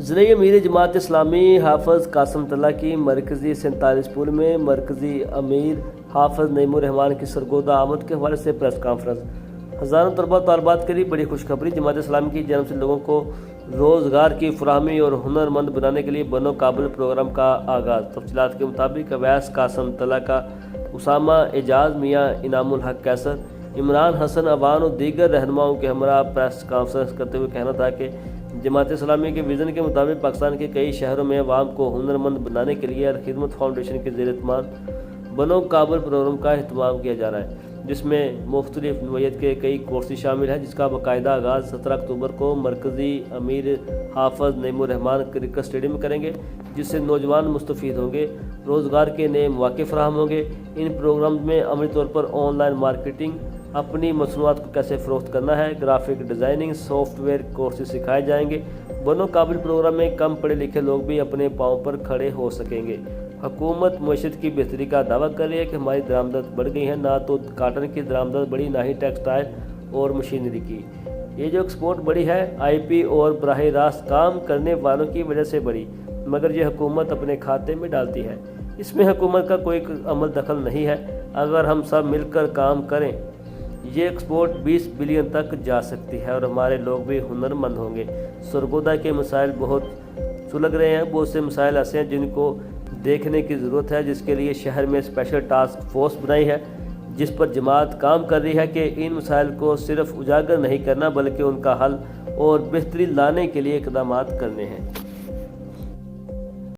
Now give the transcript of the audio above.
ज़रिए अमीर जमात इस्लामी हाफ़िज़ कासिम तल्ला की मरकज़ी 47 पुल में मरकज़ी अमीर हाफ़िज़ नईमुर रहमान की सरगोदा आमद के हवाले से प्रेस कॉन्फ्रेंस। हज़ारों तलबा तालिबात के लिए बड़ी खुशखबरी। जमात इस्लामी की जानब से लोगों को रोज़गार की फराहमी और हुनरमंद बनाने के लिए बनो काबिल प्रोग्राम का आगाज़। तफसीलात के मुताबिक अवैस कासिम तल्ला का उसामा एजाज, मियाँ इनामुल हक कैसर, इमरान हसन अवान और दीगर रहनुमाओं के हमरा प्रेस कॉन्फ्रेंस करते हुए कहना था कि जमात इस्लामी के विज़न के मुताबिक पाकिस्तान के कई शहरों में अवाम को हुनरमंद बनाने के लिए खिदमत फाउंडेशन के ज़ेर-ए-इत्मीनान बनो काबिल प्रोग्राम का अहतमाम किया जा रहा है, जिसमें मुख्तलिफ नौइयत के कई कोर्सेज शामिल हैं, जिसका बाकायदा आगाज़ 17 अक्टूबर को मरकज़ी अमीर हाफ़िज़ नईमुर रहमान क्रिकेट स्टेडियम में करेंगे, जिससे नौजवान मुस्तफ़ीद होंगे, रोज़गार के नए मौके फराहम होंगे। इन प्रोग्राम में अमली तौर पर ऑनलाइन मार्केटिंग, अपनी मसनूआत को कैसे फ़रोख्त करना है, ग्राफिक डिज़ाइनिंग, सॉफ्टवेयर कोर्सेज सिखाए जाएंगे। बनो काबिल प्रोग्राम में कम पढ़े लिखे लोग भी अपने पाँव पर खड़े हो सकेंगे। हुकूमत मईशत की बेहतरी का दावा कर रही है कि हमारी दरामदत बढ़ गई है, ना तो काटन की दरामदत बढ़ी, ना ही टेक्सटाइल और मशीनरी की। ये जो एक्सपोर्ट बढ़ी है IP और बराह रास्त काम करने वालों की वजह से बढ़ी, मगर ये हुकूमत अपने खाते में डालती है। इसमें हुकूमत का कोई अमल दखल नहीं है। अगर हम सब मिलकर काम करें, ये एक्सपोर्ट 20 बिलियन तक जा सकती है और हमारे लोग भी हुनरमंद होंगे। सरगोदा के मसाइल बहुत सुलग रहे हैं, बहुत से मसाइल ऐसे हैं जिनको देखने की ज़रूरत है, जिसके लिए शहर में स्पेशल टास्क फोर्स बनाई है, जिस पर जमात काम कर रही है कि इन मसाइल को सिर्फ उजागर नहीं करना बल्कि उनका हल और बेहतरी लाने के लिए इक़दामात करने हैं।